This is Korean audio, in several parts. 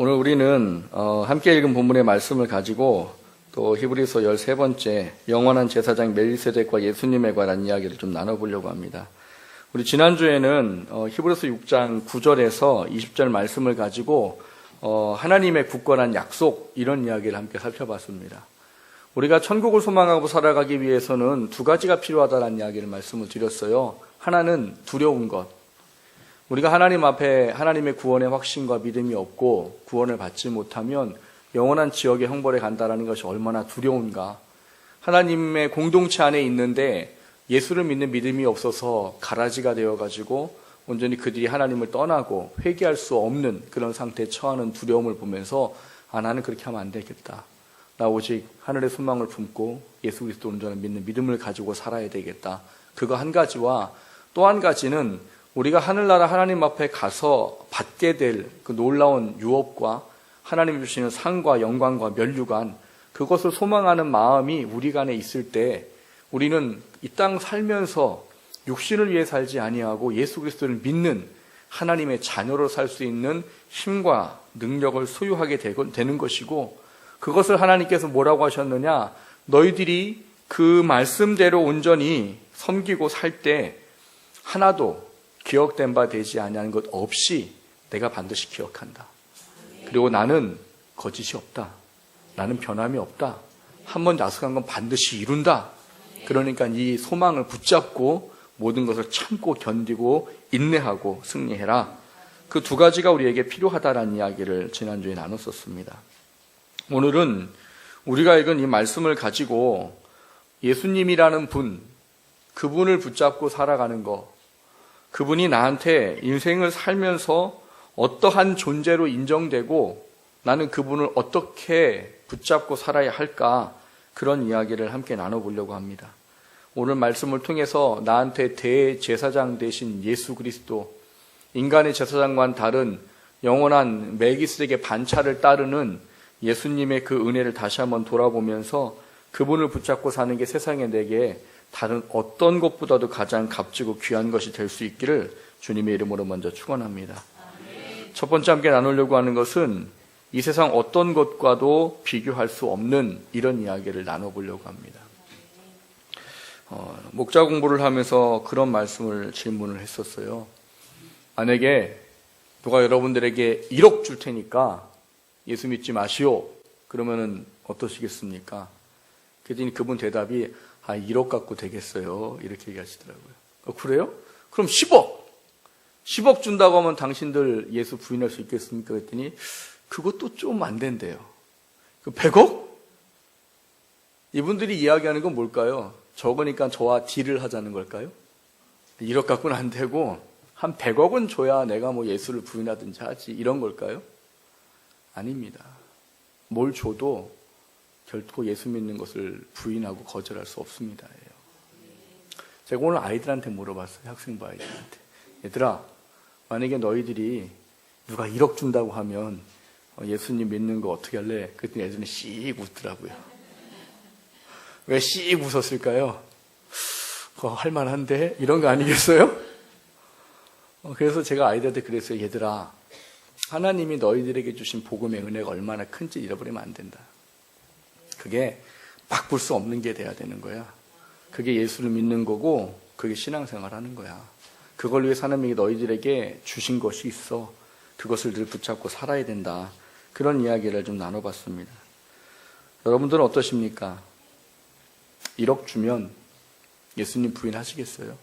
오늘 우리는 함께 읽은 본문의 말씀을 가지고 또 히브리서 13번째 영원한 제사장 멜기세덱과 예수님에 관한 이야기를 좀 나눠보려고 합니다. 우리 지난주에는 히브리서 6장 9절에서 20절 말씀을 가지고 하나님의 굳건한 약속, 이런 이야기를 함께 살펴봤습니다. 우리가 천국을 소망하고 살아가기 위해서는 두 가지가 필요하다는 이야기를 말씀을 드렸어요. 하나는 두려운 것. 우리가 하나님 앞에 하나님의 구원의 확신과 믿음이 없고 구원을 받지 못하면 영원한 지옥의 형벌에 간다는 것이 얼마나 두려운가. 하나님의 공동체 안에 있는데 예수를 믿는 믿음이 없어서 가라지가 되어가지고 온전히 그들이 하나님을 떠나고 회개할 수 없는 그런 상태에 처하는 두려움을 보면서 나는 그렇게 하면 안 되겠다. 나 오직 하늘의 소망을 품고 예수 그리스도 온전히 믿는 믿음을 가지고 살아야 되겠다. 그거 한 가지와 또 한 가지는 우리가 하늘나라 하나님 앞에 가서 받게 될 그 놀라운 유업과 하나님이 주시는 상과 영광과 면류관, 그것을 소망하는 마음이 우리 안에 있을 때 우리는 이 땅 살면서 육신을 위해 살지 아니하고 예수 그리스도를 믿는 하나님의 자녀로 살 수 있는 힘과 능력을 소유하게 되는 것이고, 그것을 하나님께서 뭐라고 하셨느냐, 너희들이 그 말씀대로 온전히 섬기고 살 때 하나도 기억된 바 되지 아니하는 것 없이 내가 반드시 기억한다. 그리고 나는 거짓이 없다. 나는 변함이 없다. 한번 약속한 건 반드시 이룬다. 그러니까 이 소망을 붙잡고 모든 것을 참고 견디고 인내하고 승리해라. 그 두 가지가 우리에게 필요하다라는 이야기를 지난주에 나눴었습니다. 오늘은 우리가 읽은 이 말씀을 가지고 예수님이라는 분, 그분을 붙잡고 살아가는 것, 그분이 나한테 인생을 살면서 어떠한 존재로 인정되고 나는 그분을 어떻게 붙잡고 살아야 할까, 그런 이야기를 함께 나눠보려고 합니다. 오늘 말씀을 통해서 나한테 대제사장 되신 예수 그리스도, 인간의 제사장과는 다른 영원한 멜기세덱의 반차를 따르는 예수님의 그 은혜를 다시 한번 돌아보면서 그분을 붙잡고 사는 게 세상에 내게 다른 어떤 것보다도 가장 값지고 귀한 것이 될 수 있기를 주님의 이름으로 먼저 축원합니다. 첫 번째 함께 나누려고 하는 것은 이 세상 어떤 것과도 비교할 수 없는 이런 이야기를 나눠보려고 합니다. 목자 공부를 하면서 그런 말씀을 질문을 했었어요. 만약에 누가 여러분들에게 1억 줄 테니까 예수 믿지 마시오, 그러면은 어떠시겠습니까? 그랬더니 그분 대답이 1억 갖고 되겠어요, 이렇게 얘기하시더라고요. 그래요? 그럼 10억 준다고 하면 당신들 예수 부인할 수 있겠습니까? 그랬더니 그것도 좀 안 된대요. 100억? 이분들이 이야기하는 건 뭘까요? 적으니까 저와 딜을 하자는 걸까요? 1억 갖고는 안 되고 한 100억은 줘야 내가 뭐 예수를 부인하든지 하지, 이런 걸까요? 아닙니다. 뭘 줘도 결코 예수 믿는 것을 부인하고 거절할 수 없습니다. 제가 오늘 아이들한테 물어봤어요. 학생부 아이들한테. 얘들아, 만약에 너희들이 누가 1억 준다고 하면 예수님 믿는 거 어떻게 할래? 그랬더니 애들은 씩 웃더라고요. 왜 씩 웃었을까요? 그거 할만한데? 이런 거 아니겠어요? 그래서 제가 아이들한테 그랬어요. 얘들아, 하나님이 너희들에게 주신 복음의 은혜가 얼마나 큰지 잃어버리면 안 된다. 그게 바꿀 수 없는 게 돼야 되는 거야. 그게 예수를 믿는 거고 그게 신앙생활 하는 거야. 그걸 위해 하나님이 너희들에게 주신 것이 있어. 그것을 늘 붙잡고 살아야 된다. 그런 이야기를 좀 나눠봤습니다. 여러분들은 어떠십니까? 1억 주면 예수님 부인하시겠어요?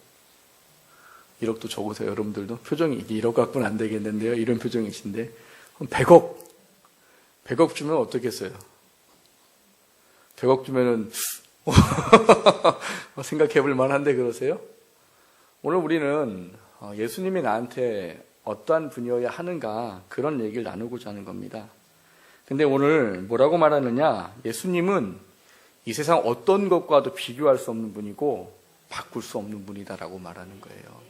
1억도 적으세요. 여러분들도 표정이 1억 갖고는 안 되겠는데요, 이런 표정이신데. 그럼 100억 주면 어떻겠어요? 100억 주면은 생각해 볼 만한데, 그러세요? 오늘 우리는 예수님이 나한테 어떠한 분이어야 하는가, 그런 얘기를 나누고자 하는 겁니다. 근데 오늘 뭐라고 말하느냐, 예수님은 이 세상 어떤 것과도 비교할 수 없는 분이고 바꿀 수 없는 분이다라고 말하는 거예요.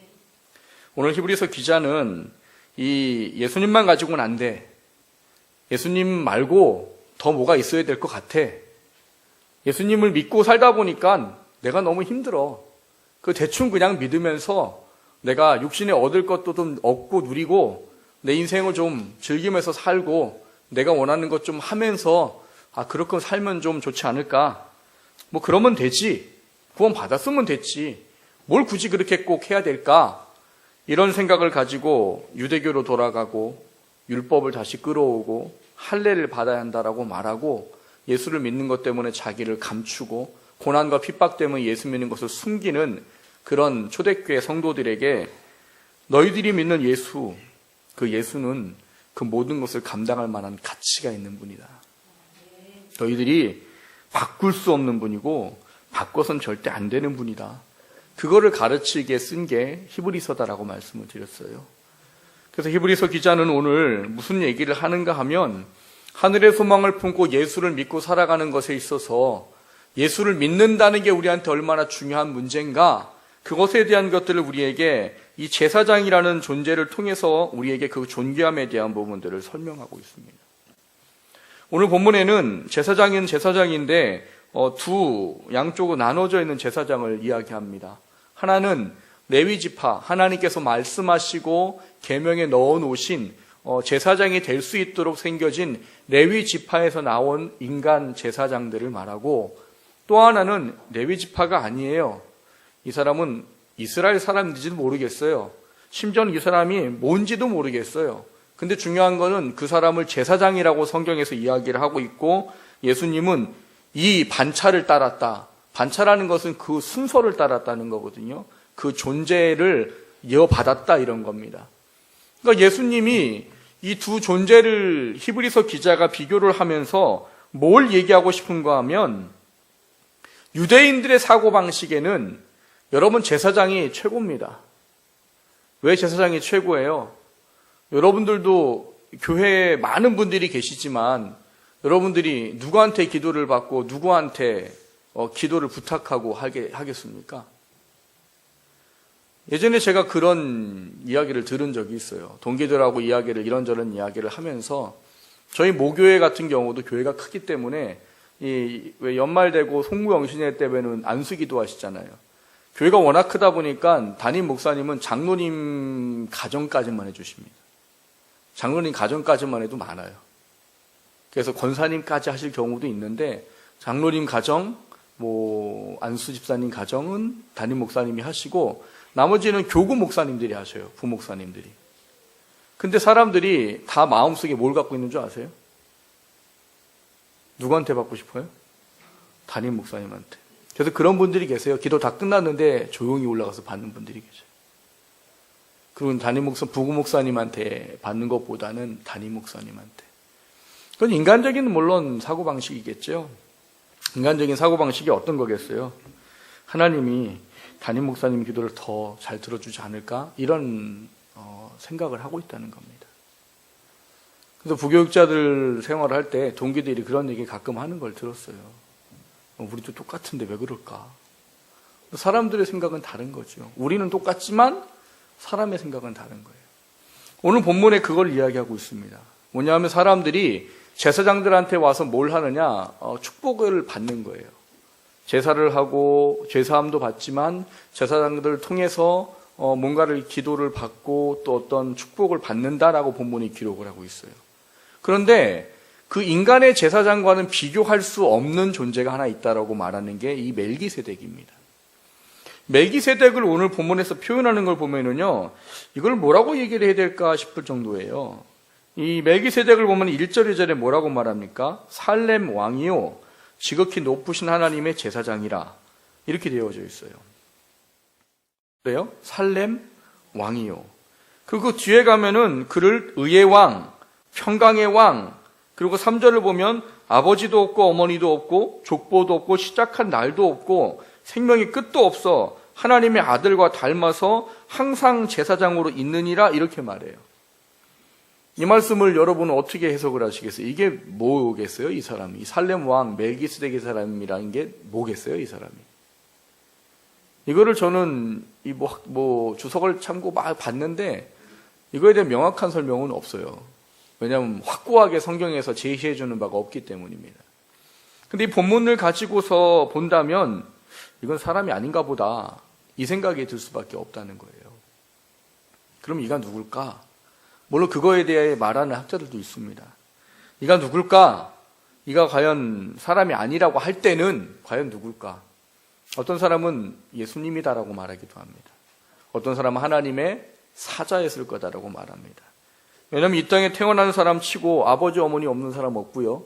오늘 히브리서 기자는 이 예수님만 가지고는 안 돼, 예수님 말고 더 뭐가 있어야 될 것 같아, 예수님을 믿고 살다 보니까 내가 너무 힘들어, 그 대충 그냥 믿으면서 내가 육신에 얻을 것도 좀 얻고 누리고 내 인생을 좀 즐기면서 살고 내가 원하는 것 좀 하면서 그렇게 살면 좀 좋지 않을까? 뭐 그러면 되지. 구원 받았으면 됐지. 뭘 굳이 그렇게 꼭 해야 될까? 이런 생각을 가지고 유대교로 돌아가고 율법을 다시 끌어오고 할례를 받아야 한다라고 말하고 예수를 믿는 것 때문에 자기를 감추고 고난과 핍박 때문에 예수 믿는 것을 숨기는 그런 초대교회 성도들에게 너희들이 믿는 예수, 그 예수는 그 모든 것을 감당할 만한 가치가 있는 분이다. 너희들이 바꿀 수 없는 분이고 바꿔선 절대 안 되는 분이다. 그거를 가르치기에 쓴 게 히브리서다라고 말씀을 드렸어요. 그래서 히브리서 기자는 오늘 무슨 얘기를 하는가 하면 하늘의 소망을 품고 예수를 믿고 살아가는 것에 있어서 예수를 믿는다는 게 우리한테 얼마나 중요한 문제인가, 그것에 대한 것들을 우리에게 이 제사장이라는 존재를 통해서 우리에게 그 존귀함에 대한 부분들을 설명하고 있습니다. 오늘 본문에는 제사장은 제사장인데 두 양쪽으로 나눠져 있는 제사장을 이야기합니다. 하나는 레위 지파, 하나님께서 말씀하시고 계명에 넣어 놓으신 제사장이 될 수 있도록 생겨진 레위 지파에서 나온 인간 제사장들을 말하고, 또 하나는 레위 지파가 아니에요. 이 사람은 이스라엘 사람인지도 모르겠어요. 심지어는 이 사람이 뭔지도 모르겠어요. 근데 중요한 거는 그 사람을 제사장이라고 성경에서 이야기를 하고 있고, 예수님은 이 반차를 따랐다. 반차라는 것은 그 순서를 따랐다는 거거든요. 그 존재를 이어받았다 이런 겁니다. 그러니까 예수님이 이 두 존재를 히브리서 기자가 비교를 하면서 뭘 얘기하고 싶은가 하면, 유대인들의 사고방식에는 여러분 제사장이 최고입니다. 왜 제사장이 최고예요? 여러분들도 교회에 많은 분들이 계시지만 여러분들이 누구한테 기도를 받고 누구한테 기도를 부탁하고 하겠습니까? 예전에 제가 그런 이야기를 들은 적이 있어요. 동기들하고 이런저런 이야기를 하면서, 저희 모교회 같은 경우도 교회가 크기 때문에 왜 연말 되고 송무영신회 때문에는 안수기도 하시잖아요. 교회가 워낙 크다 보니까 담임 목사님은 장로님 가정까지만 해주십니다. 장로님 가정까지만 해도 많아요. 그래서 권사님까지 하실 경우도 있는데, 장로님 가정, 안수 집사님 가정은 담임 목사님이 하시고, 나머지는 교구 목사님들이 하셔요. 부목사님들이. 근데 사람들이 다 마음속에 뭘 갖고 있는 줄 아세요? 누구한테 받고 싶어요? 담임 목사님한테. 그래서 그런 분들이 계세요. 기도 다 끝났는데 조용히 올라가서 받는 분들이 계셔요. 그리고 부구 목사님한테 받는 것보다는 담임 목사님한테. 그건 인간적인 물론 사고방식이겠죠. 인간적인 사고방식이 어떤 거겠어요? 하나님이 담임 목사님 기도를 더 잘 들어주지 않을까? 이런 생각을 하고 있다는 겁니다. 그래서 부교육자들 생활을 할 때 동기들이 그런 얘기 가끔 하는 걸 들었어요. 우리도 똑같은데 왜 그럴까? 사람들의 생각은 다른 거죠. 우리는 똑같지만 사람의 생각은 다른 거예요. 오늘 본문에 그걸 이야기하고 있습니다. 뭐냐면 사람들이 제사장들한테 와서 뭘 하느냐? 축복을 받는 거예요. 제사를 하고 제사함도 받지만 제사장들을 통해서 뭔가를 기도를 받고 또 어떤 축복을 받는다라고 본문이 기록을 하고 있어요. 그런데 그 인간의 제사장과는 비교할 수 없는 존재가 하나 있다라고 말하는 게 이 멜기세덱입니다. 멜기세덱을 오늘 본문에서 표현하는 걸 보면은요, 이걸 뭐라고 얘기를 해야 될까 싶을 정도예요. 이 멜기세덱을 보면 1절, 2절에 뭐라고 말합니까? 살렘 왕이요 지극히 높으신 하나님의 제사장이라 이렇게 되어져 있어요. 그래요? 살렘 왕이요. 그리고 뒤에 가면은 그를 의의 왕, 평강의 왕, 그리고 3절을 보면 아버지도 없고 어머니도 없고 족보도 없고 시작한 날도 없고 생명의 끝도 없어 하나님의 아들과 닮아서 항상 제사장으로 있느니라 이렇게 말해요. 이 말씀을 여러분은 어떻게 해석을 하시겠어요? 이게 뭐겠어요? 이 사람이. 이 살렘 왕 멜기세덱의 사람이라는 게 뭐겠어요? 이 사람이. 이거를 저는 주석을 참고 막 봤는데 이거에 대한 명확한 설명은 없어요. 왜냐하면 확고하게 성경에서 제시해 주는 바가 없기 때문입니다. 근데 이 본문을 가지고서 본다면 이건 사람이 아닌가 보다 이 생각이 들 수밖에 없다는 거예요. 그럼 이가 누굴까? 물론 그거에 대해 말하는 학자들도 있습니다. 이가 누굴까? 이가 과연 사람이 아니라고 할 때는 과연 누굴까? 어떤 사람은 예수님이다라고 말하기도 합니다. 어떤 사람은 하나님의 사자였을 거다라고 말합니다. 왜냐하면 이 땅에 태어난 사람 치고 아버지 어머니 없는 사람 없고요.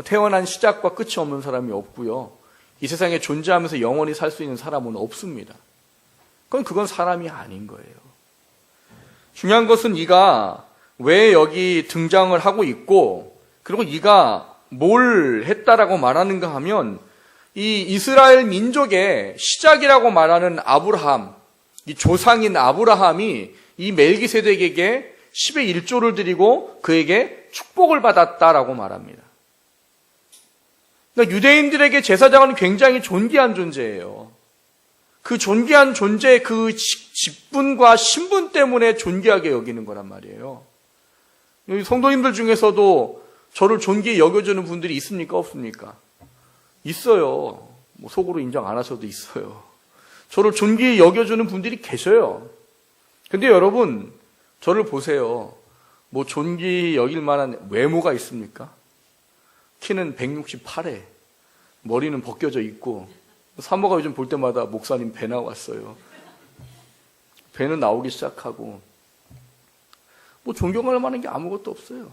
태어난 시작과 끝이 없는 사람이 없고요. 이 세상에 존재하면서 영원히 살 수 있는 사람은 없습니다. 그건 사람이 아닌 거예요. 중요한 것은 이가 왜 여기 등장을 하고 있고, 그리고 이가 뭘 했다라고 말하는가 하면, 이 이스라엘 민족의 시작이라고 말하는 아브라함, 이 조상인 아브라함이 이 멜기세덱에게 10의 1조를 드리고 그에게 축복을 받았다라고 말합니다. 그러니까 유대인들에게 제사장은 굉장히 존귀한 존재예요. 그 존귀한 존재, 그 직분과 신분 때문에 존귀하게 여기는 거란 말이에요. 여기 성도님들 중에서도 저를 존귀히 여겨주는 분들이 있습니까? 없습니까? 있어요. 뭐 속으로 인정 안 하셔도 있어요. 저를 존귀히 여겨주는 분들이 계셔요. 근데 여러분, 저를 보세요. 뭐 존귀히 여길 만한 외모가 있습니까? 키는 168에 머리는 벗겨져 있고, 사모가 요즘 볼 때마다 목사님 배 나왔어요. 배는 나오기 시작하고, 뭐 존경할 만한 게 아무것도 없어요.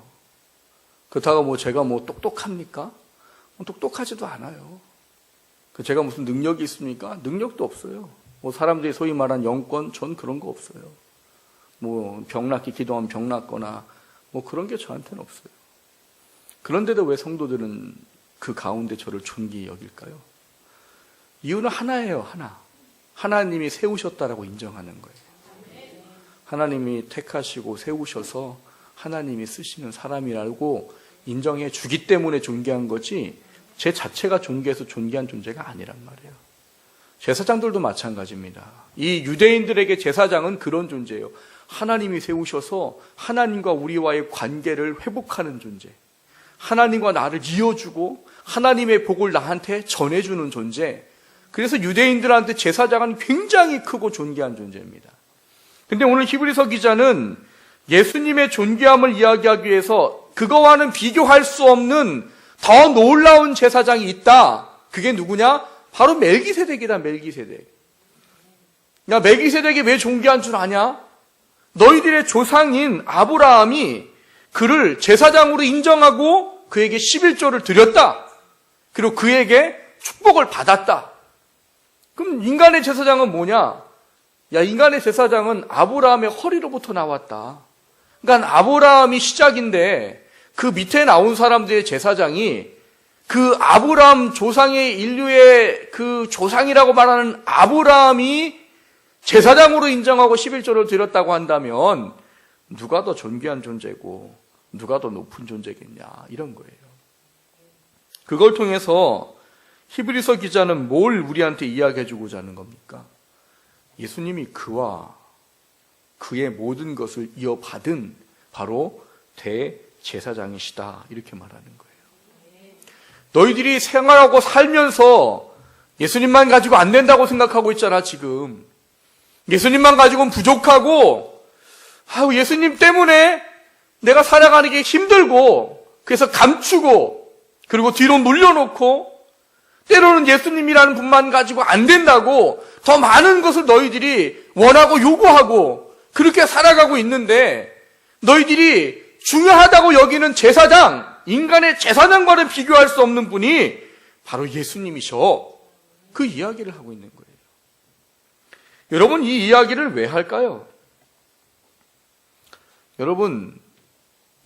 그렇다가 뭐 제가 뭐 똑똑합니까? 똑똑하지도 않아요. 제가 무슨 능력이 있습니까? 능력도 없어요. 뭐 사람들이 소위 말한 영권, 전 그런 거 없어요. 뭐 병낫기 기도하면 병낫거나 뭐 그런 게 저한테는 없어요. 그런데도 왜 성도들은 그 가운데 저를 존귀히 여길까요? 이유는 하나예요, 하나. 하나님이 세우셨다라고 인정하는 거예요. 하나님이 택하시고 세우셔서 하나님이 쓰시는 사람이라고 인정해 주기 때문에 존귀한 거지, 제 자체가 존귀해서 존귀한 존재가 아니란 말이에요. 제사장들도 마찬가지입니다. 이 유대인들에게 제사장은 그런 존재예요. 하나님이 세우셔서 하나님과 우리와의 관계를 회복하는 존재, 하나님과 나를 이어주고 하나님의 복을 나한테 전해주는 존재. 그래서 유대인들한테 제사장은 굉장히 크고 존귀한 존재입니다. 근데 오늘 히브리서 기자는 예수님의 존귀함을 이야기하기 위해서 그거와는 비교할 수 없는 더 놀라운 제사장이 있다. 그게 누구냐? 바로 멜기세덱이다, 멜기세덱. 야, 멜기세덱이 왜 존귀한 줄 아냐? 너희들의 조상인 아브라함이 그를 제사장으로 인정하고 그에게 11조를 드렸다. 그리고 그에게 축복을 받았다. 그럼 인간의 제사장은 뭐냐? 야, 인간의 제사장은 아브라함의 허리로부터 나왔다. 그러니까 아브라함이 시작인데 그 밑에 나온 사람들의 제사장이 그 아브라함 조상의 인류의 그 조상이라고 말하는 아브라함이 제사장으로 인정하고 11조를 드렸다고 한다면 누가 더 존귀한 존재고 누가 더 높은 존재겠냐, 이런 거예요. 그걸 통해서 히브리서 기자는 뭘 우리한테 이야기해 주고자 하는 겁니까? 예수님이 그와 그의 모든 것을 이어받은 바로 대제사장이시다, 이렇게 말하는 거예요. 너희들이 생활하고 살면서 예수님만 가지고 안 된다고 생각하고 있잖아, 지금. 예수님만 가지고는 부족하고, 예수님 때문에 내가 살아가는 게 힘들고, 그래서 감추고, 그리고 뒤로 물려놓고, 때로는 예수님이라는 분만 가지고 안 된다고 더 많은 것을 너희들이 원하고 요구하고 그렇게 살아가고 있는데, 너희들이 중요하다고 여기는 제사장, 인간의 제사장과는 비교할 수 없는 분이 바로 예수님이셔. 그 이야기를 하고 있는 거예요. 여러분, 이 이야기를 왜 할까요? 여러분,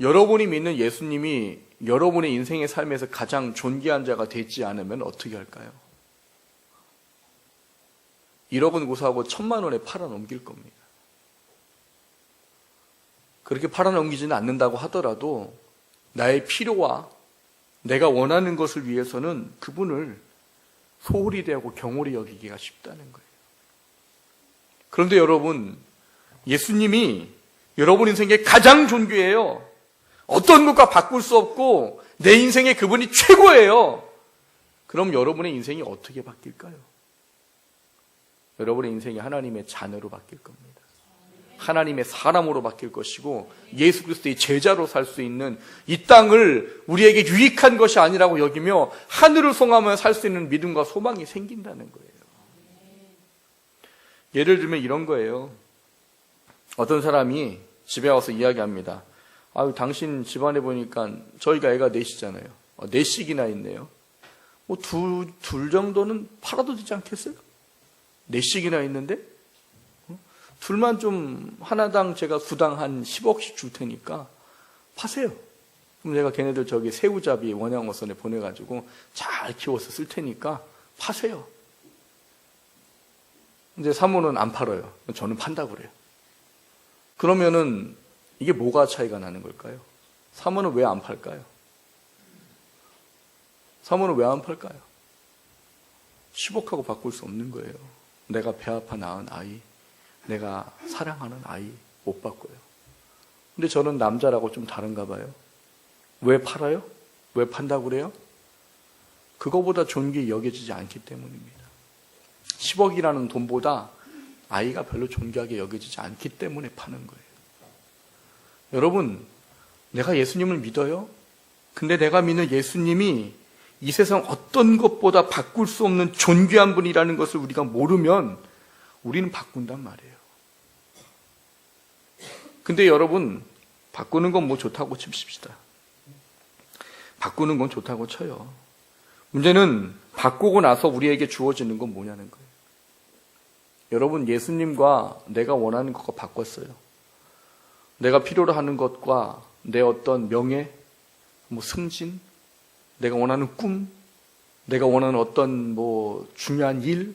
여러분이 믿는 예수님이 여러분의 인생의 삶에서 가장 존귀한 자가 되지 않으면 어떻게 할까요? 1억은 고사하고 1,000만 원에 팔아넘길 겁니다. 그렇게 팔아넘기지는 않는다고 하더라도 나의 필요와 내가 원하는 것을 위해서는 그분을 소홀히 대하고 경홀히 여기기가 쉽다는 거예요. 그런데 여러분, 예수님이 여러분 인생의 가장 존귀해요. 어떤 것과 바꿀 수 없고 내 인생에 그분이 최고예요. 그럼 여러분의 인생이 어떻게 바뀔까요? 여러분의 인생이 하나님의 자녀로 바뀔 겁니다. 하나님의 사람으로 바뀔 것이고 예수 그리스도의 제자로 살 수 있는 이 땅을 우리에게 유익한 것이 아니라고 여기며 하늘을 송하며 살 수 있는 믿음과 소망이 생긴다는 거예요. 예를 들면 이런 거예요. 어떤 사람이 집에 와서 이야기합니다. 아유, 당신 집안에 보니까 저희가 애가 넷이잖아요. 넷씩이나 있네요. 뭐 둘 정도는 팔아도 되지 않겠어요? 넷씩이나 있는데? 둘만 좀 하나당 제가 수당 한 10억씩 줄 테니까 파세요. 그럼 내가 걔네들 저기 새우잡이 원양어선에 보내가지고 잘 키워서 쓸 테니까 파세요. 이제 사모는 안 팔아요. 저는 판다고 그래요. 그러면은 이게 뭐가 차이가 나는 걸까요? 사모는 왜 안 팔까요? 사모는 왜 안 팔까요? 10억하고 바꿀 수 없는 거예요. 내가 배 아파 낳은 아이, 내가 사랑하는 아이 못 바꿔요. 근데 저는 남자라고 좀 다른가 봐요. 왜 팔아요? 왜 판다고 그래요? 그거보다 존귀히 여겨지지 않기 때문입니다. 10억이라는 돈보다 아이가 별로 존귀하게 여겨지지 않기 때문에 파는 거예요. 여러분, 내가 예수님을 믿어요? 근데 내가 믿는 예수님이 이 세상 어떤 것보다 바꿀 수 없는 존귀한 분이라는 것을 우리가 모르면 우리는 바꾼단 말이에요. 근데 여러분, 바꾸는 건 뭐 좋다고 칩시다. 바꾸는 건 좋다고 쳐요. 문제는 바꾸고 나서 우리에게 주어지는 건 뭐냐는 거예요. 여러분, 예수님과 내가 원하는 것과 바꿨어요. 내가 필요로 하는 것과 내 어떤 명예, 뭐 승진, 내가 원하는 꿈, 내가 원하는 어떤 뭐 중요한 일,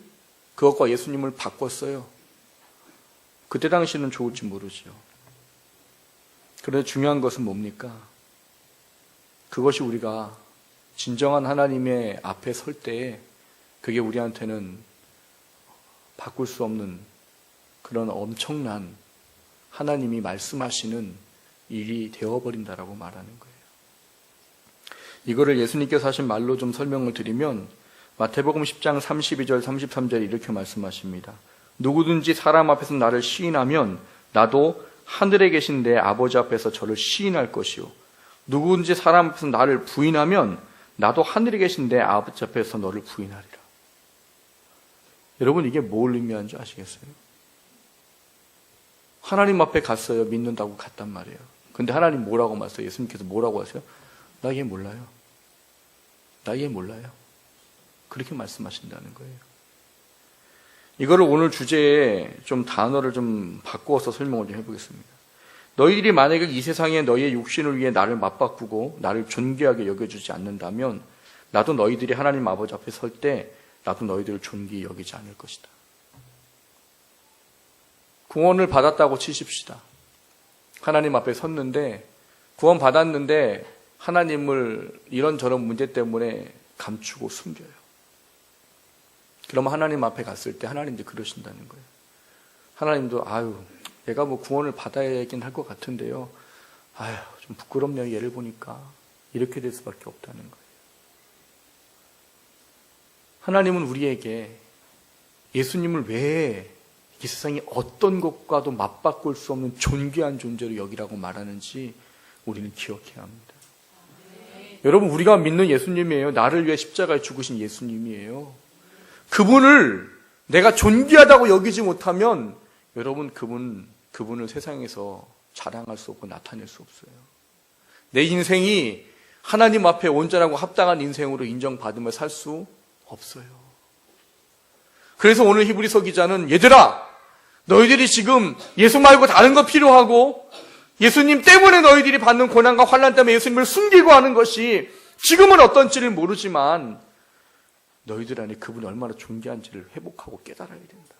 그것과 예수님을 바꿨어요. 그때 당시는 좋을지 모르죠. 그런데 중요한 것은 뭡니까? 그것이 우리가 진정한 하나님의 앞에 설 때에 그게 우리한테는 바꿀 수 없는 그런 엄청난 하나님이 말씀하시는 일이 되어버린다라고 말하는 거예요. 이거를 예수님께서 하신 말로 좀 설명을 드리면 마태복음 10장 32절 33절에 이렇게 말씀하십니다. 누구든지 사람 앞에서 나를 시인하면 나도 하늘에 계신 내 아버지 앞에서 저를 시인할 것이요. 누구든지 사람 앞에서 나를 부인하면 나도 하늘에 계신 내 아버지 앞에서 너를 부인하리라. 여러분, 이게 뭘 의미하는지 아시겠어요? 하나님 앞에 갔어요. 믿는다고 갔단 말이에요. 근데 하나님 뭐라고 말했어요? 예수님께서 뭐라고 하세요? 나 얘 몰라요. 나 얘 몰라요. 그렇게 말씀하신다는 거예요. 이거를 오늘 주제에 좀 단어를 좀 바꾸어서 설명을 좀 해보겠습니다. 너희들이 만약에 이 세상에 너희의 육신을 위해 나를 맞바꾸고 나를 존귀하게 여겨주지 않는다면 나도 너희들이 하나님 아버지 앞에 설 때 나도 너희들을 존귀히 여기지 않을 것이다. 구원을 받았다고 치십시다. 하나님 앞에 섰는데 구원 받았는데 하나님을 이런저런 문제 때문에 감추고 숨겨요. 그러면 하나님 앞에 갔을 때 하나님도 그러신다는 거예요. 하나님도 아유, 얘가 뭐 구원을 받아야긴 할 것 같은데요. 아유, 좀 부끄럽네요. 얘를 보니까. 이렇게 될 수밖에 없다는 거예요. 하나님은 우리에게 예수님을 왜 이 세상에 어떤 것과도 맞바꿀 수 없는 존귀한 존재로 여기라고 말하는지 우리는 기억해야 합니다. 여러분, 우리가 믿는 예수님이에요. 나를 위해 십자가에 죽으신 예수님이에요. 그분을 내가 존귀하다고 여기지 못하면 여러분, 그분을 세상에서 자랑할 수 없고 나타낼 수 없어요. 내 인생이 하나님 앞에 온전하고 합당한 인생으로 인정받으며 살 수 없어요. 그래서 오늘 히브리서 기자는 얘들아, 너희들이 지금 예수 말고 다른 거 필요하고 예수님 때문에 너희들이 받는 고난과 환난 때문에 예수님을 숨기고 하는 것이 지금은 어떤지를 모르지만 너희들 안에 그분이 얼마나 존귀한지를 회복하고 깨달아야 된다.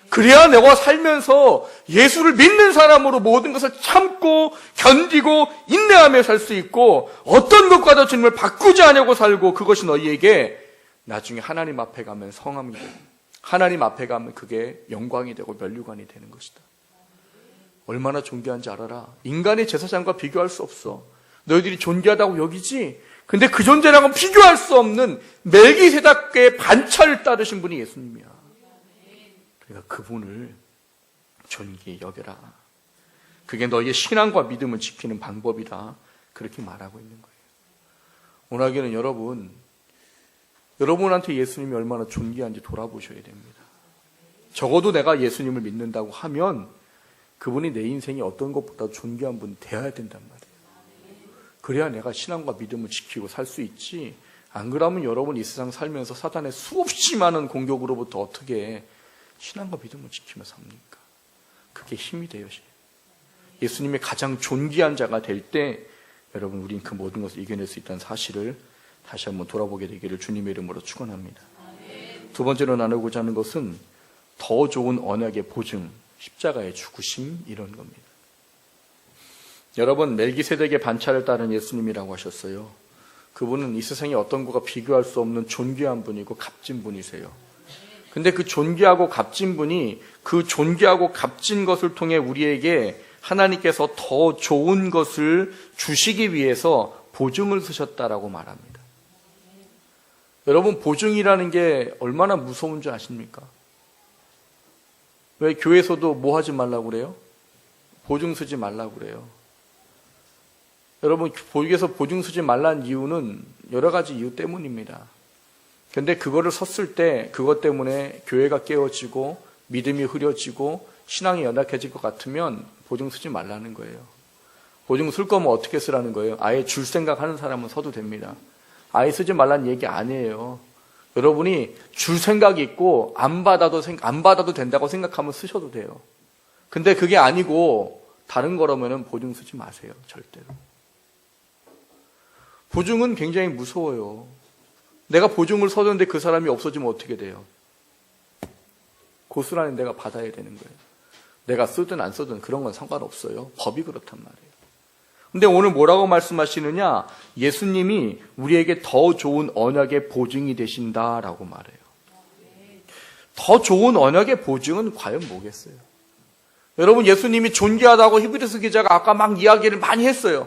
그래야 내가 살면서 예수를 믿는 사람으로 모든 것을 참고 견디고 인내하며 살 수 있고 어떤 것과도 주님을 바꾸지 않으려고 살고 그것이 너희에게 나중에 하나님 앞에 가면 성함이 되고 하나님 앞에 가면 그게 영광이 되고 면류관이 되는 것이다. 얼마나 존귀한지 알아라. 인간의 제사장과 비교할 수 없어. 너희들이 존귀하다고 여기지. 근데 그 존재랑은 비교할 수 없는 멜기세덱의 반차를 따르신 분이 예수님이야. 그러니까 그분을 존귀히 여겨라. 그게 너희의 신앙과 믿음을 지키는 방법이다. 그렇게 말하고 있는 거예요. 오늘날에는 여러분한테 예수님이 얼마나 존귀한지 돌아보셔야 됩니다. 적어도 내가 예수님을 믿는다고 하면 그분이 내 인생에 어떤 것보다 존귀한 분이 되어야 된단 말이에요. 그래야 내가 신앙과 믿음을 지키고 살 수 있지. 안 그러면 여러분 이 세상 살면서 사단의 수없이 많은 공격으로부터 어떻게 신앙과 믿음을 지키며 삽니까? 그게 힘이 되어야지. 예수님의 가장 존귀한 자가 될 때 여러분 우린 그 모든 것을 이겨낼 수 있다는 사실을 다시 한번 돌아보게 되기를 주님의 이름으로 축원합니다. 두 번째로 나누고자 하는 것은 더 좋은 언약의 보증, 십자가의 죽으심 이런 겁니다. 여러분 멜기세덱의 반차를 따른 예수님이라고 하셨어요. 그분은 이 세상에 어떤 것과 비교할 수 없는 존귀한 분이고 값진 분이세요. 근데 그 존귀하고 값진 분이 그 존귀하고 값진 것을 통해 우리에게 하나님께서 더 좋은 것을 주시기 위해서 보증을 쓰셨다라고 말합니다. 여러분 보증이라는 게 얼마나 무서운 줄 아십니까? 왜 교회에서도 뭐 하지 말라고 그래요? 보증 쓰지 말라고 그래요. 여러분 교회에서 보증 쓰지 말라는 이유는 여러 가지 이유 때문입니다. 근데 그거를 섰을 때 그것 때문에 교회가 깨어지고 믿음이 흐려지고 신앙이 연약해질 것 같으면 보증 쓰지 말라는 거예요. 보증 쓸 거면 어떻게 쓰라는 거예요? 아예 줄 생각하는 사람은 서도 됩니다. 아예 쓰지 말라는 얘기 아니에요. 여러분이 줄 생각이 있고 안 받아도 된다고 생각하면 쓰셔도 돼요. 근데 그게 아니고 다른 거라면은 보증 쓰지 마세요. 절대로. 보증은 굉장히 무서워요. 내가 보증을 서줬는데 그 사람이 없어지면 어떻게 돼요? 고스란히 내가 받아야 되는 거예요. 내가 쓰든 안 쓰든 그런 건 상관없어요. 법이 그렇단 말이에요. 근데 오늘 뭐라고 말씀하시느냐? 예수님이 우리에게 더 좋은 언약의 보증이 되신다라고 말해요. 더 좋은 언약의 보증은 과연 뭐겠어요? 여러분 예수님이 존귀하다고 히브리서 기자가 아까 막 이야기를 많이 했어요.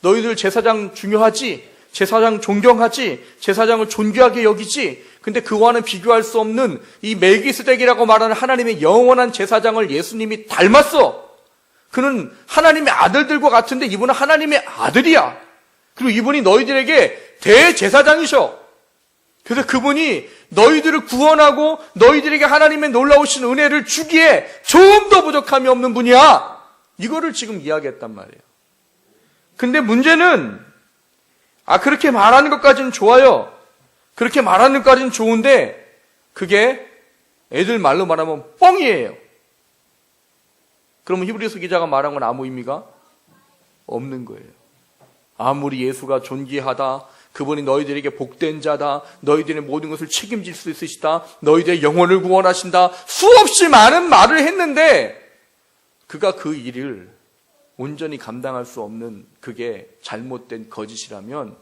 너희들 제사장 중요하지? 제사장 존경하지? 제사장을 존귀하게 여기지? 근데 그와는 비교할 수 없는 이 멜기세덱이라고 말하는 하나님의 영원한 제사장을 예수님이 닮았어. 그는 하나님의 아들들과 같은데 이분은 하나님의 아들이야. 그리고 이분이 너희들에게 대제사장이셔. 그래서 그분이 너희들을 구원하고 너희들에게 하나님의 놀라우신 은혜를 주기에 조금 더 부족함이 없는 분이야. 이거를 지금 이야기했단 말이에요. 근데 문제는 그렇게 말하는 것까지는 좋아요. 그렇게 말하는 것까지는 좋은데 그게 애들 말로 말하면 뻥이에요. 그러면 히브리서 기자가 말한 건 아무 의미가 없는 거예요. 아무리 예수가 존귀하다, 그분이 너희들에게 복된 자다, 너희들의 모든 것을 책임질 수 있으시다, 너희들의 영혼을 구원하신다, 수없이 많은 말을 했는데 그가 그 일을 온전히 감당할 수 없는 그게 잘못된 거짓이라면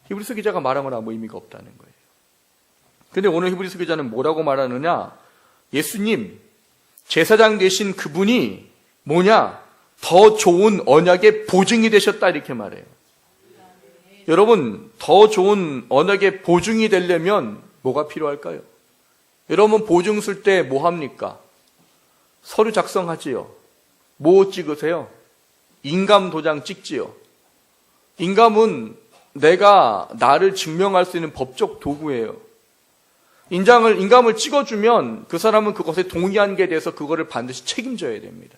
히브리서 기자가 말한 건 아무 의미가 없다는 거예요. 근데 오늘 히브리서 기자는 뭐라고 말하느냐? 예수님, 제사장 되신 그분이 뭐냐? 더 좋은 언약의 보증이 되셨다 이렇게 말해요. 여러분, 더 좋은 언약의 보증이 되려면 뭐가 필요할까요? 여러분 보증 쓸 때 뭐 합니까? 서류 작성하지요. 뭐 찍으세요? 인감 도장 찍지요. 인감은 내가 나를 증명할 수 있는 법적 도구예요. 인감을 찍어주면 그 사람은 그것에 동의한 게 돼서 그거를 반드시 책임져야 됩니다.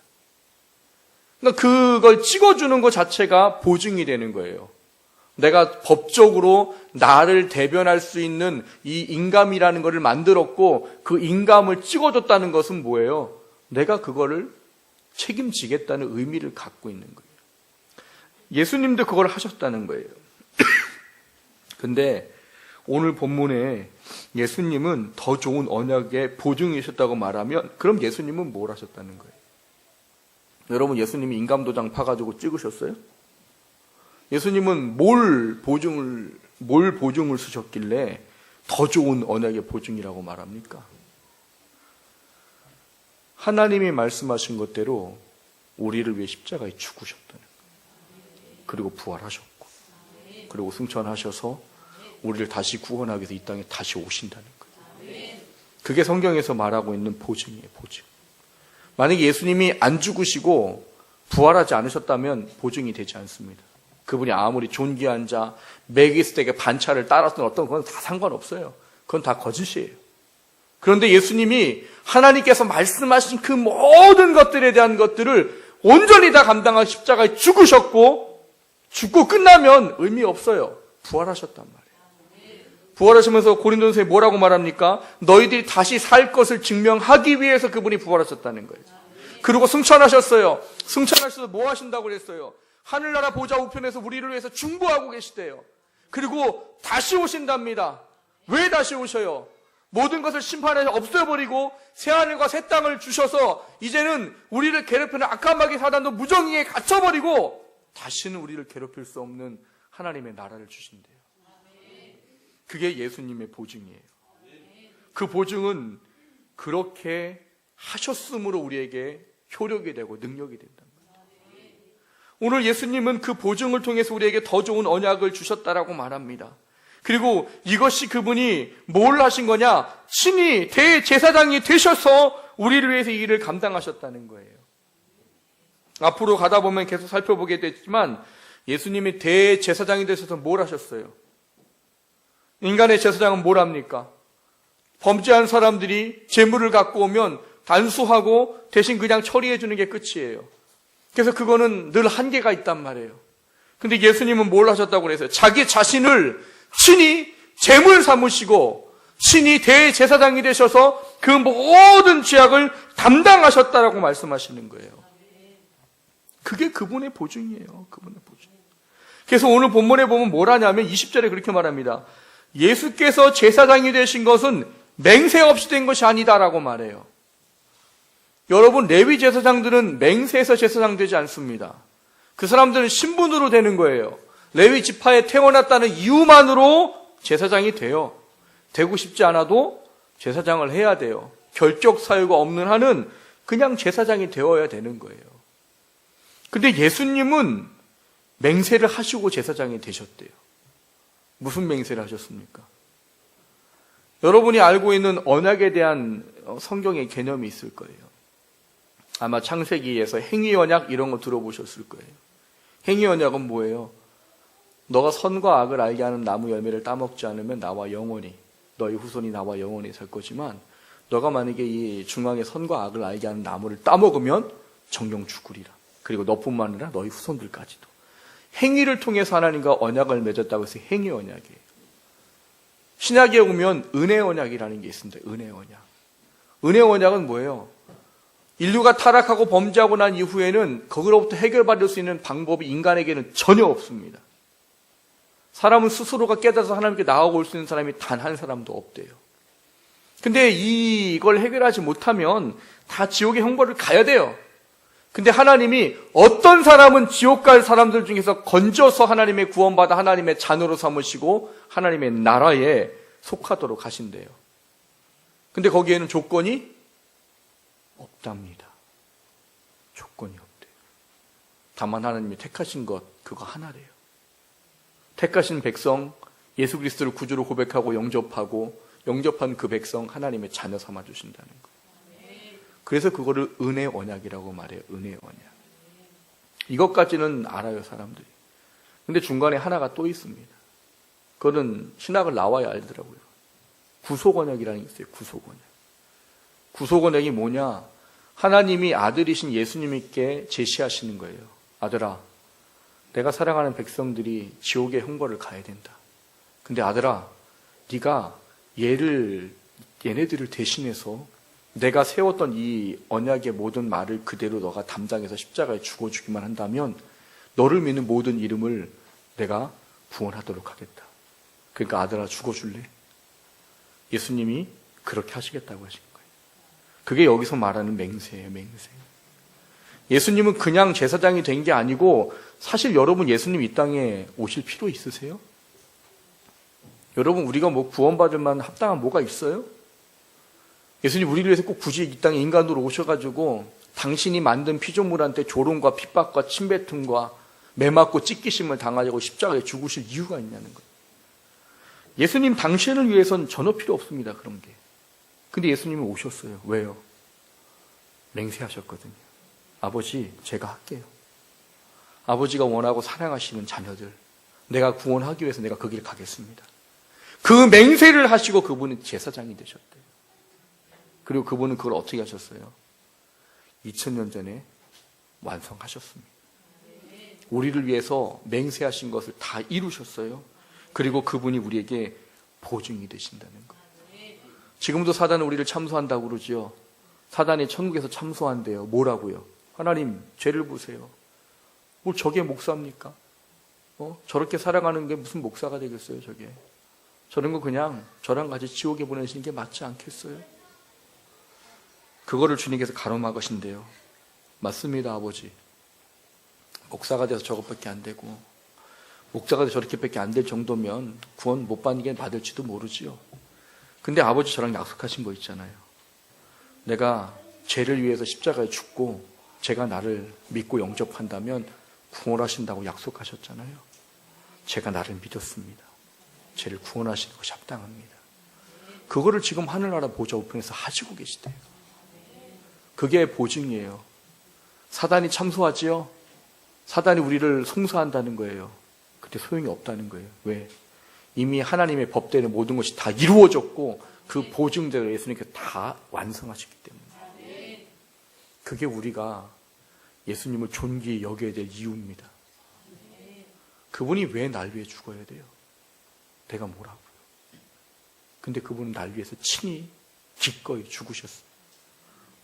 그러니까 그걸 찍어주는 것 자체가 보증이 되는 거예요. 내가 법적으로 나를 대변할 수 있는 이 인감이라는 것을 만들었고 그 인감을 찍어줬다는 것은 뭐예요? 내가 그거를 책임지겠다는 의미를 갖고 있는 거예요. 예수님도 그걸 하셨다는 거예요. 근데 오늘 본문에 예수님은 더 좋은 언약의 보증이셨다고 말하면 그럼 예수님은 뭘 하셨다는 거예요? 여러분 예수님이 인감도장 파가지고 찍으셨어요? 예수님은 뭘 보증을 쓰셨길래 더 좋은 언약의 보증이라고 말합니까? 하나님이 말씀하신 것대로 우리를 위해 십자가에 죽으셨다는 거예요. 그리고 부활하셨고 그리고 승천하셔서 우리를 다시 구원하기 위해서 이 땅에 다시 오신다는 거예요. 그게 성경에서 말하고 있는 보증이에요. 보증. 만약에 예수님이 안 죽으시고 부활하지 않으셨다면 보증이 되지 않습니다. 그분이 아무리 존귀한 자, 멜기세덱의 반차를 따랐던 어떤 건 다 상관없어요. 그건 다 거짓이에요. 그런데 예수님이 하나님께서 말씀하신 그 모든 것들에 대한 것들을 온전히 다 감당하고 십자가에 죽으셨고, 죽고 끝나면 의미 없어요. 부활하셨단 말이에요. 부활하시면서 고린도전서에 뭐라고 말합니까? 너희들이 다시 살 것을 증명하기 위해서 그분이 부활하셨다는 거예요. 그리고 승천하셨어요. 승천하셔서 뭐 하신다고 그랬어요? 하늘나라 보좌 우편에서 우리를 위해서 중보하고 계시대요. 그리고 다시 오신답니다. 왜 다시 오셔요? 모든 것을 심판해서 없애버리고 새하늘과 새 땅을 주셔서 이제는 우리를 괴롭히는 악한 마귀 사단도 무정의에 갇혀버리고 다시는 우리를 괴롭힐 수 없는 하나님의 나라를 주신대요. 그게 예수님의 보증이에요. 그 보증은 그렇게 하셨으므로 우리에게 효력이 되고 능력이 된다. 오늘 예수님은 그 보증을 통해서 우리에게 더 좋은 언약을 주셨다라고 말합니다. 그리고 이것이 그분이 뭘 하신 거냐? 신이 대제사장이 되셔서 우리를 위해서 이 일을 감당하셨다는 거예요. 앞으로 가다 보면 계속 살펴보게 되지만 예수님이 대제사장이 되셔서 뭘 하셨어요? 인간의 제사장은 뭘 합니까? 범죄한 사람들이 제물을 갖고 오면 단수하고 대신 그냥 처리해 주는 게 끝이에요. 그래서 그거는 늘 한계가 있단 말이에요. 근데 예수님은 뭘 하셨다고 그랬어요? 자기 자신을 친히 제물 삼으시고 친히 대제사장이 되셔서 그 모든 죄악을 담당하셨다라고 말씀하시는 거예요. 그게 그분의 보증이에요. 그분의 보증. 그래서 오늘 본문에 보면 뭘 하냐면 20절에 그렇게 말합니다. 예수께서 제사장이 되신 것은 맹세 없이 된 것이 아니다라고 말해요. 여러분, 레위 제사장들은 맹세해서 제사장 되지 않습니다. 그 사람들은 신분으로 되는 거예요. 레위 지파에 태어났다는 이유만으로 제사장이 돼요. 되고 싶지 않아도 제사장을 해야 돼요. 결격 사유가 없는 한은 그냥 제사장이 되어야 되는 거예요. 근데 예수님은 맹세를 하시고 제사장이 되셨대요. 무슨 맹세를 하셨습니까? 여러분이 알고 있는 언약에 대한 성경의 개념이 있을 거예요. 아마 창세기에서 행위 언약 이런 거 들어보셨을 거예요. 행위 언약은 뭐예요? 너가 선과 악을 알게 하는 나무 열매를 따먹지 않으면 나와 영원히, 너희 후손이 나와 영원히 살 거지만 너가 만약에 이 중앙의 선과 악을 알게 하는 나무를 따먹으면 정령 죽으리라. 그리고 너뿐만 아니라 너희 후손들까지도. 행위를 통해서 하나님과 언약을 맺었다고 해서 행위 언약이에요. 신약에 오면 은혜 언약이라는 게 있습니다. 은혜 언약. 은혜 언약은 뭐예요? 인류가 타락하고 범죄하고 난 이후에는 거기로부터 해결받을 수 있는 방법이 인간에게는 전혀 없습니다. 사람은 스스로가 깨달아서 하나님께 나아가 올 수 있는 사람이 단 한 사람도 없대요. 근데 이걸 해결하지 못하면 다 지옥의 형벌을 가야 돼요. 근데 하나님이 어떤 사람은 지옥 갈 사람들 중에서 건져서 하나님의 구원받아 하나님의 자녀로 삼으시고 하나님의 나라에 속하도록 하신대요. 근데 거기에는 조건이 없답니다. 조건이 없대요. 다만 하나님이 택하신 것 그거 하나래요. 택하신 백성 예수 그리스도를 구주로 고백하고 영접하고 영접한 그 백성 하나님의 자녀 삼아 주신다는 거예요. 그래서 그거를 은혜 언약이라고 말해요. 은혜 언약. 이것까지는 알아요, 사람들이. 근데 중간에 하나가 또 있습니다. 그거는 신학을 나와야 알더라고요. 구속 언약이라는 게 있어요. 구속 언약. 구속 언약이 뭐냐? 하나님이 아들이신 예수님께 제시하시는 거예요. 아들아, 내가 사랑하는 백성들이 지옥의 형벌을 가야 된다. 근데 아들아, 네가 얘네들을 대신해서 내가 세웠던 이 언약의 모든 말을 그대로 너가 담당해서 십자가에 죽어주기만 한다면 너를 믿는 모든 이름을 내가 구원하도록 하겠다. 그러니까 아들아 죽어줄래? 예수님이 그렇게 하시겠다고 하신 거예요. 그게 여기서 말하는 맹세예요. 맹세. 예수님은 그냥 제사장이 된 게 아니고 사실 여러분 예수님 이 땅에 오실 필요 있으세요? 여러분 우리가 뭐 구원받을 만한 합당한 뭐가 있어요? 예수님 우리를 위해서 꼭 굳이 이 땅에 인간으로 오셔가지고 당신이 만든 피조물한테 조롱과 핍박과 침뱉음과 매맞고 찢기심을 당하려고 십자가에 죽으실 이유가 있냐는 거예요. 예수님 당신을 위해서는 전혀 필요 없습니다. 그런 게. 근데 예수님은 오셨어요. 왜요? 맹세하셨거든요. 아버지, 제가 할게요. 아버지가 원하고 사랑하시는 자녀들, 내가 구원하기 위해서 내가 그 길 가겠습니다. 그 맹세를 하시고 그분은 제사장이 되셨대요. 그리고 그분은 그걸 어떻게 하셨어요? 2000년 전에 완성하셨습니다. 우리를 위해서 맹세하신 것을 다 이루셨어요. 그리고 그분이 우리에게 보증이 되신다는 거예요. 지금도 사단은 우리를 참소한다고 그러지요. 사단이 천국에서 참소한대요. 뭐라고요? 하나님, 죄를 보세요. 뭘 저게 목사입니까? 저렇게 살아가는 게 무슨 목사가 되겠어요, 저게. 저런 거 그냥 저랑 같이 지옥에 보내시는 게 맞지 않겠어요? 그거를 주님께서 가로막으신대요. 맞습니다, 아버지. 목사가 돼서 저것밖에 안 되고, 목사가 돼서 저렇게밖에 안 될 정도면 구원 못 받는 게 받을지도 모르지요. 근데 아버지 저랑 약속하신 거 있잖아요. 내가 죄를 위해서 십자가에 죽고 제가 나를 믿고 영접한다면 구원하신다고 약속하셨잖아요. 제가 나를 믿었습니다. 죄를 구원하시는 것이 합당합니다. 그거를 지금 하늘나라 보좌 우편에서 하시고 계시대요. 그게 보증이에요. 사단이 참소하지요. 사단이 우리를 송사한다는 거예요. 그때 소용이 없다는 거예요. 왜? 이미 하나님의 법대로 모든 것이 다 이루어졌고 그 보증대로 예수님께서 다 완성하셨기 때문에. 그게 우리가 예수님을 존귀히 여겨야 될 이유입니다. 그분이 왜 날 위해 죽어야 돼요? 내가 뭐라고요? 근데 그분은 날 위해서 친히 기꺼이 죽으셨어요.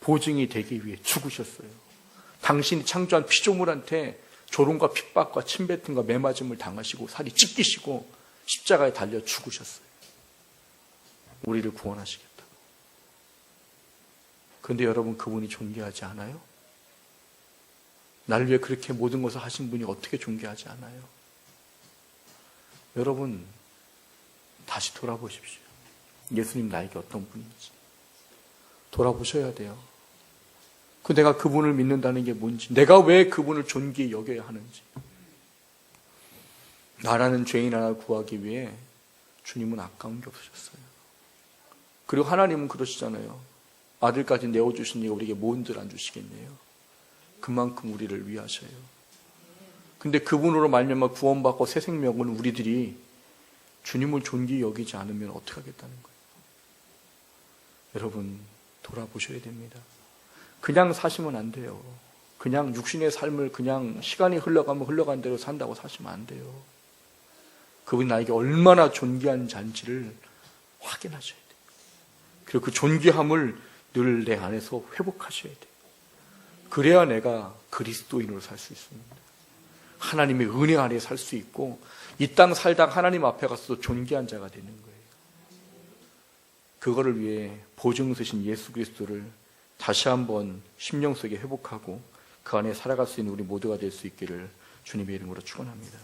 보증이 되기 위해 죽으셨어요. 당신이 창조한 피조물한테 조롱과 핍박과 침뱉음과 매맞음을 당하시고 살이 찢기시고 십자가에 달려 죽으셨어요. 우리를 구원하시겠다고. 그런데 여러분, 그분이 존귀하지 않아요? 날 위해 그렇게 모든 것을 하신 분이 어떻게 존귀하지 않아요? 여러분, 다시 돌아보십시오. 예수님 나에게 어떤 분인지 돌아보셔야 돼요. 내가 그분을 믿는다는 게 뭔지, 내가 왜 그분을 존귀히 여겨야 하는지. 나라는 죄인 하나 구하기 위해 주님은 아까운 게 없으셨어요. 그리고 하나님은 그러시잖아요. 아들까지 내어주신 이가 우리에게 뭔들 안 주시겠네요. 그만큼 우리를 위하셔요. 근데 그분으로 말미암아 구원받고 새 생명은 우리들이 주님을 존귀히 여기지 않으면 어떻게 하겠다는 거예요. 여러분, 돌아보셔야 됩니다. 그냥 사시면 안 돼요. 그냥 육신의 삶을 그냥 시간이 흘러가면 흘러간 대로 산다고 사시면 안 돼요. 그분이 나에게 얼마나 존귀한 자인지를 확인하셔야 돼요. 그리고 그 존귀함을 늘 내 안에서 회복하셔야 돼요. 그래야 내가 그리스도인으로 살 수 있습니다. 하나님의 은혜 아래 살 수 있고 이 땅 살다 하나님 앞에 가서도 존귀한 자가 되는 거예요. 그거를 위해 보증 서신 예수 그리스도를 다시 한번 심령 속에 회복하고 그 안에 살아갈 수 있는 우리 모두가 될 수 있기를 주님의 이름으로 축원합니다.